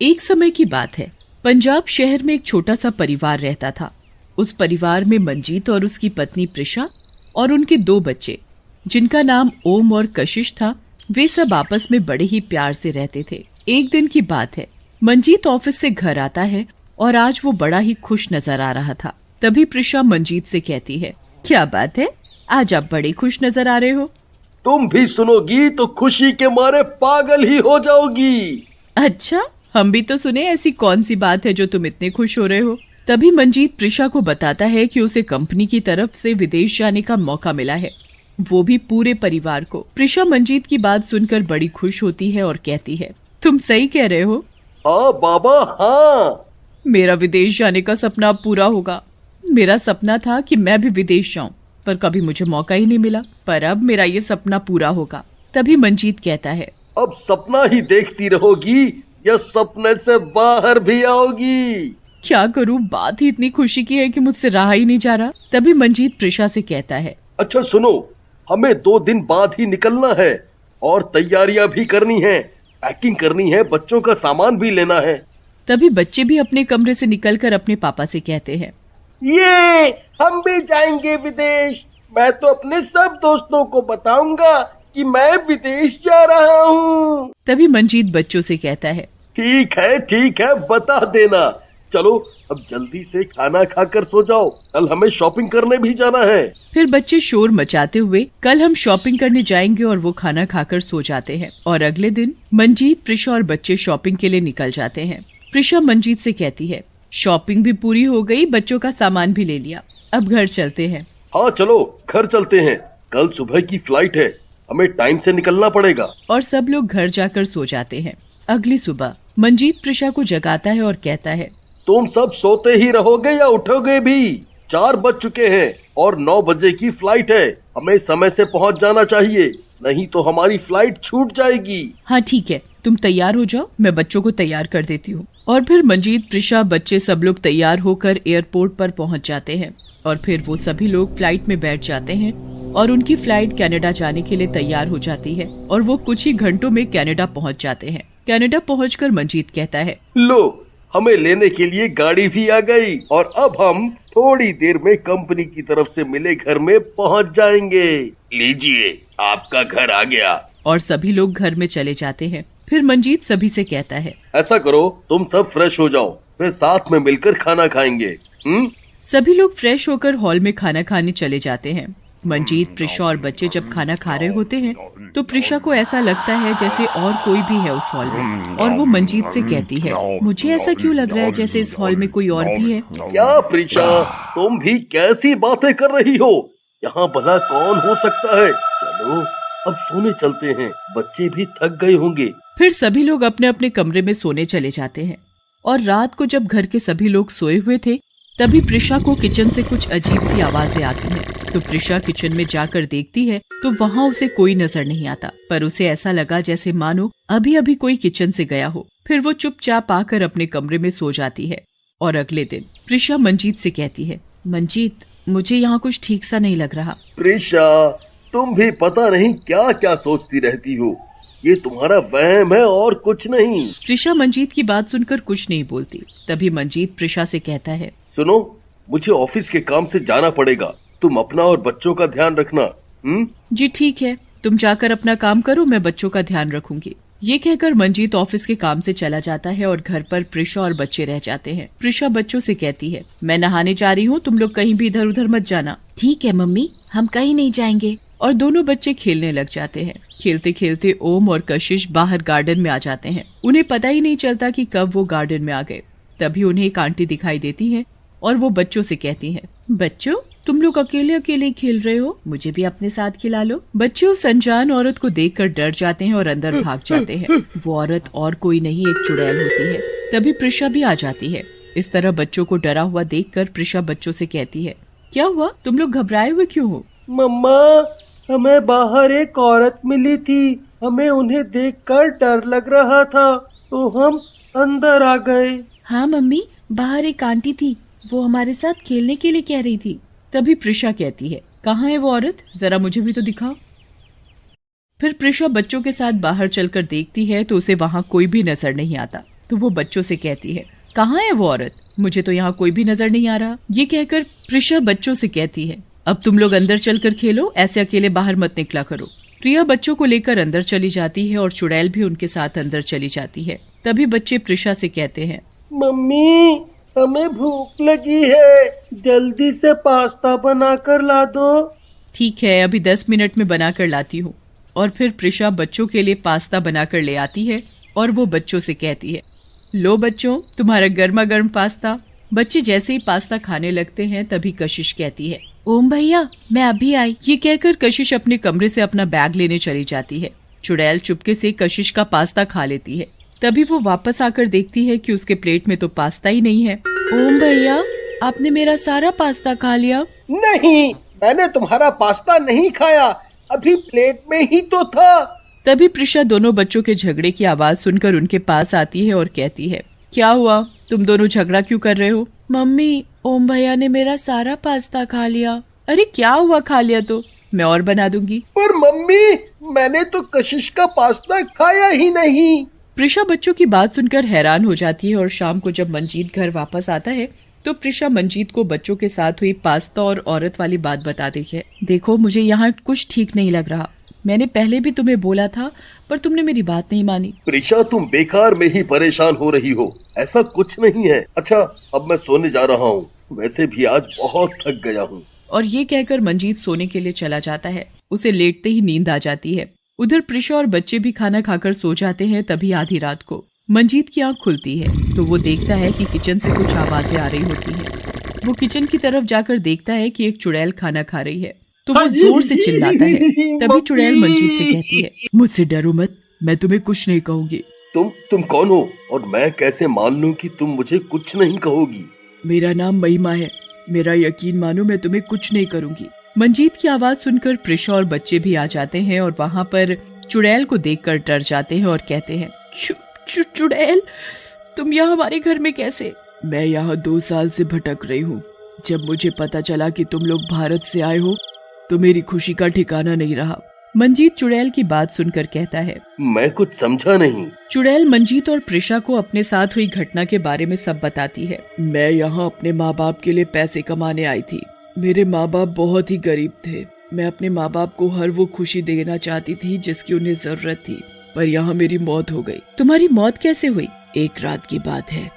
एक समय की बात है। पंजाब शहर में एक छोटा सा परिवार रहता था। उस परिवार में मंजीत और उसकी पत्नी प्रिशा और उनके 2 बच्चे, जिनका नाम ओम और कशिश था, वे सब आपस में बड़े ही प्यार से रहते थे। एक दिन की बात है, मंजीत ऑफिस से घर आता है और आज वो बड़ा ही खुश नजर आ रहा था। तभी प्रिशा मंजीत से कहती है, क्या बात है, आज आप बड़े खुश नजर आ रहे हो। तुम भी सुनोगी तो खुशी के मारे पागल ही हो जाओगी। अच्छा, हम भी तो सुने, ऐसी कौन सी बात है जो तुम इतने खुश हो रहे हो। तभी मंजीत प्रिशा को बताता है कि उसे कंपनी की तरफ से विदेश जाने का मौका मिला है, वो भी पूरे परिवार को। प्रिशा मंजीत की बात सुनकर बड़ी खुश होती है और कहती है, तुम सही कह रहे हो। हाँ बाबा हाँ, मेरा विदेश जाने का सपना अब पूरा होगा। मेरा सपना था कि मैं भी विदेश जाऊं, पर कभी मुझे मौका ही नहीं मिला, पर अब मेरा ये सपना पूरा होगा। तभी मंजीत कहता है, अब सपना ही देखती रहोगी या सपने से बाहर भी आओगी। क्या करूं, बात ही इतनी खुशी की है कि मुझसे रहा ही नहीं जा रहा। तभी मंजीत प्रिशा से कहता है, अच्छा सुनो, हमें 2 दिन बाद ही निकलना है और तैयारियां भी करनी है, पैकिंग करनी है, बच्चों का सामान भी लेना है। तभी बच्चे भी अपने कमरे से निकलकर अपने पापा से कहते हैं, ये हम भी जाएंगे विदेश। मैं तो अपने सब दोस्तों को बताऊंगा कि मैं विदेश जा रहा हूँ। तभी मंजीत बच्चों से कहता है, ठीक है बता देना। चलो अब जल्दी से खाना खाकर सो जाओ, कल हमें शॉपिंग करने भी जाना है। फिर बच्चे शोर मचाते हुए कल हम शॉपिंग करने जाएंगे और वो खाना खाकर सो जाते हैं। और अगले दिन मंजीत, प्रिशा और बच्चे शॉपिंग के लिए निकल जाते हैं। प्रिशा मंजीत से कहती है, शॉपिंग भी पूरी हो गई, बच्चों का सामान भी ले लिया, अब घर चलते हैं। हाँ चलो घर चलते हैं, कल सुबह की फ्लाइट है, हमें टाइम से निकलना पड़ेगा। और सब लोग घर जाकर सो जाते हैं। अगली सुबह मंजीत प्रिशा को जगाता है और कहता है, तुम सब सोते ही रहोगे या उठोगे भी? 4 बज चुके हैं और 9 बजे की फ्लाइट है, हमें समय से पहुंच जाना चाहिए, नहीं तो हमारी फ्लाइट छूट जाएगी। हाँ ठीक है, तुम तैयार हो जाओ, मैं बच्चों को तैयार कर देती हूँ। और फिर मंजीत, प्रिशा, बच्चे सब लोग तैयार होकर एयरपोर्ट पर पहुँच जाते हैं। और फिर वो सभी लोग फ्लाइट में बैठ जाते हैं और उनकी फ्लाइट कनाडा जाने के लिए तैयार हो जाती है और वो कुछ ही घंटों में कनाडा पहुँच जाते हैं। कनाडा पहुँचकर मंजीत कहता है, लो हमें लेने के लिए गाड़ी भी आ गई और अब हम थोड़ी देर में कंपनी की तरफ से मिले घर में पहुंच जाएंगे। लीजिए आपका घर आ गया। और सभी लोग घर में चले जाते हैं। फिर मंजीत सभी से कहता है, ऐसा करो तुम सब फ्रेश हो जाओ, फिर साथ में मिलकर खाना खाएंगे। सभी लोग फ्रेश होकर हॉल में खाना खाने चले जाते हैं। मंजीत, प्रिशा और बच्चे जब खाना खा रहे होते हैं तो प्रिशा को ऐसा लगता है जैसे और कोई भी है उस हॉल में, और वो मंजीत से कहती है, मुझे ऐसा क्यों लग रहा है जैसे इस हॉल में कोई और भी है। क्या प्रिशा, तुम भी कैसी बातें कर रही हो, यहाँ भला कौन हो सकता है। चलो अब सोने चलते हैं, बच्चे भी थक गए होंगे। फिर सभी लोग अपने अपने कमरे में सोने चले जाते हैं। और रात को जब घर के सभी लोग सोए हुए थे, तभी प्रिशा को किचन से कुछ अजीब सी आवाजें आती हैं। तो प्रिशा किचन में जाकर देखती है तो वहाँ उसे कोई नजर नहीं आता, पर उसे ऐसा लगा जैसे मानो अभी अभी कोई किचन से गया हो। फिर वो चुपचाप आकर अपने कमरे में सो जाती है। और अगले दिन प्रिशा मंजीत से कहती है, मंजीत मुझे यहाँ कुछ ठीक सा नहीं लग रहा। प्रिशा तुम भी पता नहीं क्या क्या सोचती रहती हो, ये तुम्हारा वहम है और कुछ नहीं। प्रिशा मंजीत की बात सुनकर कुछ नहीं बोलती। तभी मंजीत प्रिशा से कहता है, सुनो मुझे ऑफिस के काम से जाना पड़ेगा, तुम अपना और बच्चों का ध्यान रखना। जी ठीक है, तुम जाकर अपना काम करो, मैं बच्चों का ध्यान रखूंगी। ये कहकर मंजीत ऑफिस के काम से चला जाता है और घर पर प्रिशा और बच्चे रह जाते हैं। प्रिशा बच्चों से कहती है, मैं नहाने जा रही हूँ, तुम लोग कहीं भी इधर उधर मत जाना। ठीक है मम्मी, हम कहीं नहीं जाएंगे। और दोनों बच्चे खेलने लग जाते हैं। खेलते खेलते ओम और कशिश बाहर गार्डन में आ जाते हैं। उन्हें पता ही नहीं चलता कि कब वो गार्डन में आ गए। तभी उन्हें एक आंटी दिखाई देती है और वो बच्चों से कहती है, बच्चों तुम लोग अकेले अकेले खेल रहे हो, मुझे भी अपने साथ खिला लो। बच्चे उस अनजान औरत को देखकर डर जाते हैं और अंदर भाग जाते हैं। वो औरत और कोई नहीं, एक चुड़ैल होती है। तभी प्रिशा भी आ जाती है। इस तरह बच्चों को डरा हुआ देखकर प्रिशा बच्चों से कहती है, क्या हुआ, तुम लोग घबराए हुए क्यों हो। मम्मा हमें बाहर एक औरत मिली थी, हमें उन्हें देखकर डर लग रहा था तो हम अंदर आ गए। हाँ मम्मी, बाहर एक आंटी थी, वो हमारे साथ खेलने के लिए कह रही थी। तभी प्रिशा कहती है, कहाँ है वो औरत, जरा मुझे भी तो दिखाओ। फिर प्रिशा बच्चों के साथ बाहर चलकर देखती है तो उसे वहाँ कोई भी नजर नहीं आता। तो वो बच्चों से कहती है, कहाँ है वो औरत? मुझे तो यहाँ कोई भी नजर नहीं आ रहा। ये कहकर प्रिशा बच्चों से कहती है, अब तुम लोग अंदर चलकर खेलो, ऐसे अकेले बाहर मत निकला करो। प्रिया बच्चों को लेकर अंदर चली जाती है और चुड़ैल भी उनके साथ अंदर चली जाती है। तभी बच्चे प्रिशा से कहते हैं, मम्मी हमें भूख लगी है, जल्दी से पास्ता बना कर ला दो। ठीक है, अभी 10 मिनट में बना कर लाती हूँ। और फिर प्रिशा बच्चों के लिए पास्ता बनाकर ले आती है और वो बच्चों से कहती है, लो बच्चों, तुम्हारा गर्मा गर्म पास्ता। बच्चे जैसे ही पास्ता खाने लगते हैं तभी कशिश कहती है, ओम भैया मैं अभी आई। ये कहकर कशिश अपने कमरे से अपना बैग लेने चली जाती है। चुड़ैल चुपके से कशिश का पास्ता खा लेती है। तभी वो वापस आकर देखती है कि उसके प्लेट में तो पास्ता ही नहीं है। ओम भैया, आपने मेरा सारा पास्ता खा लिया। नहीं, मैंने तुम्हारा पास्ता नहीं खाया, अभी प्लेट में ही तो था। तभी प्रिशा दोनों बच्चों के झगड़े की आवाज सुनकर उनके पास आती है और कहती है, क्या हुआ, तुम दोनों झगड़ा क्यों कर रहे हो? मम्मी, ओम भैया ने मेरा सारा पास्ता खा लिया। अरे क्या हुआ, खा लिया तो मैं और बना दूंगी। पर मम्मी, मैंने तो कशिश का पास्ता खाया ही नहीं। प्रिशा बच्चों की बात सुनकर हैरान हो जाती है और शाम को जब मंजीत घर वापस आता है तो प्रिशा मंजीत को बच्चों के साथ हुई पास्ता और औरत वाली बात बताती है। देखो, मुझे यहाँ कुछ ठीक नहीं लग रहा। मैंने पहले भी तुम्हें बोला था पर तुमने मेरी बात नहीं मानी। प्रिशा, तुम बेकार में ही परेशान हो रही हो, ऐसा कुछ नहीं है। अच्छा, अब मैं सोने जा रहा हूँ, वैसे भी आज बहुत थक गया हूँ। और ये कहकर मंजीत सोने के लिए चला जाता है। उसे लेटते ही नींद आ जाती है। उधर प्रिशा और बच्चे भी खाना खाकर सो जाते हैं। तभी आधी रात को मंजीत की आंख खुलती है तो वो देखता है कि किचन से कुछ आवाजें आ रही होती हैं। वो किचन की तरफ जाकर देखता है कि एक चुड़ैल खाना खा रही है तो वो जोर से चिल्लाता है। तभी चुड़ैल मंजीत से कहती है, मुझसे डरो मत, मैं तुम्हें कुछ नहीं कहूंगी। तुम कौन हो और मैं कैसे मान लूं कि तुम मुझे कुछ नहीं कहोगी? मेरा नाम महिमा है, मेरा यकीन मानो, मैं तुम्हें कुछ नहीं करूंगी। मंजीत की आवाज सुनकर प्रिशा और बच्चे भी आ जाते हैं और वहाँ पर चुड़ैल को देखकर डर जाते हैं और कहते हैं, चुड़ैल, तुम यहाँ हमारे घर में कैसे? मैं यहाँ 2 साल से भटक रही हूँ। जब मुझे पता चला कि तुम लोग भारत से आए हो तो मेरी खुशी का ठिकाना नहीं रहा। मंजीत चुड़ैल की बात सुनकर कहता है, मैं कुछ समझा नहीं। चुड़ैल मंजीत और प्रिशा को अपने साथ हुई घटना के बारे में सब बताती है। मैं यहाँ अपने माँ बाप के लिए पैसे कमाने आई थी। मेरे माँ बाप बहुत ही गरीब थे। मैं अपने माँ बाप को हर वो खुशी देना चाहती थी जिसकी उन्हें जरूरत थी, पर यहाँ मेरी मौत हो गई। तुम्हारी मौत कैसे हुई? एक रात की बात है,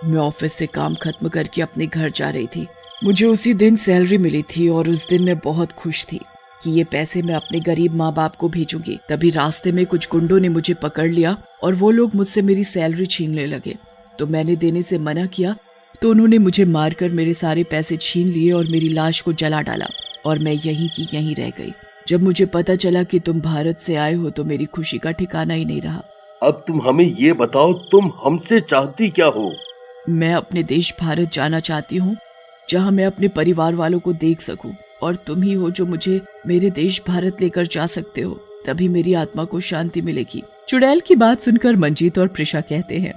मैं ऑफिस से काम खत्म करके अपने घर जा रही थी। मुझे उसी दिन सैलरी मिली थी और उस दिन मैं बहुत खुश थी कि ये पैसे मैं अपने गरीब माँ बाप को भेजूंगी। तभी रास्ते में कुछ गुंडों ने मुझे पकड़ लिया और वो लोग मुझसे मेरी सैलरी छीनने लगे। तो मैंने देने से मना किया तो उन्होंने मुझे मारकर मेरे सारे पैसे छीन लिए और मेरी लाश को जला डाला और मैं यहीं की यहीं रह गई। जब मुझे पता चला कि तुम भारत से आए हो तो मेरी खुशी का ठिकाना ही नहीं रहा। अब तुम हमें ये बताओ, तुम हमसे चाहती क्या हो? मैं अपने देश भारत जाना चाहती हूँ, जहाँ मैं अपने परिवार वालों को देख सकूं, और तुम ही हो जो मुझे मेरे देश भारत लेकर जा सकते हो। तभी मेरी आत्मा को शांति मिलेगी। चुड़ैल की बात सुनकर मंजीत और प्रिशा कहते हैं,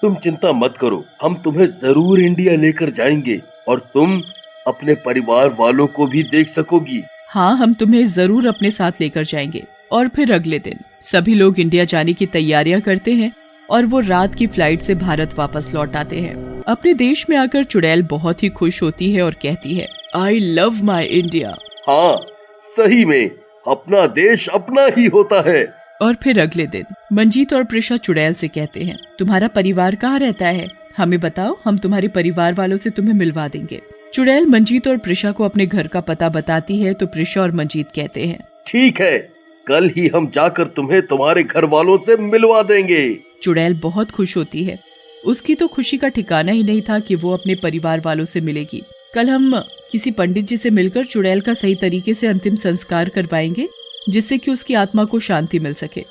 तुम चिंता मत करो, हम तुम्हें जरूर इंडिया लेकर जाएंगे और तुम अपने परिवार वालों को भी देख सकोगी। हाँ, हम तुम्हें जरूर अपने साथ लेकर जाएंगे। और फिर अगले दिन सभी लोग इंडिया जाने की तैयारियां करते हैं और वो रात की फ्लाइट से भारत वापस लौट आते हैं। अपने देश में आकर चुड़ैल बहुत ही खुश होती है और कहती है, आई लव माई इंडिया। हाँ, सही में अपना देश अपना ही होता है। और फिर अगले दिन मंजीत और प्रिशा चुड़ैल से कहते हैं, तुम्हारा परिवार कहाँ रहता है? हमें बताओ, हम तुम्हारे परिवार वालों से तुम्हें मिलवा देंगे। चुड़ैल मंजीत और प्रिशा को अपने घर का पता बताती है तो प्रिशा और मंजीत कहते हैं, ठीक है, कल ही हम जाकर तुम्हें तुम्हारे घर वालों से मिलवा देंगे। चुड़ैल बहुत खुश होती है। उसकी तो खुशी का ठिकाना ही नहीं था कि वो अपने परिवार वालों से मिलेगी। कल हम किसी पंडित जी से मिलकर चुड़ैल का सही तरीके से अंतिम संस्कार करवाएंगे जिससे कि उसकी आत्मा को शांति मिल सके।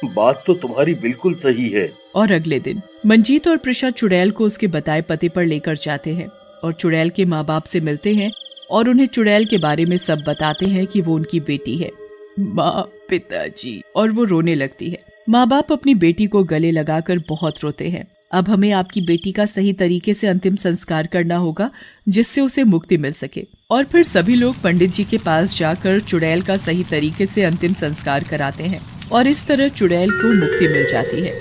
बात तो तुम्हारी बिल्कुल सही है। और अगले दिन मंजीत और प्रिशा चुड़ैल को उसके बताए पते पर लेकर जाते हैं और चुड़ैल के माँ बाप से मिलते हैं और उन्हें चुड़ैल के बारे में सब बताते हैं कि वो उनकी बेटी है। माँ, पिताजी, और वो रोने लगती है। माँ बाप अपनी बेटी को गले लगाकर बहुत रोते हैं। अब हमें आपकी बेटी का सही तरीके से अंतिम संस्कार करना होगा जिससे उसे मुक्ति मिल सके। और फिर सभी लोग पंडित जी के पास जाकर चुड़ैल का सही तरीके से अंतिम संस्कार कराते हैं और इस तरह चुड़ैल को मुक्ति मिल जाती है।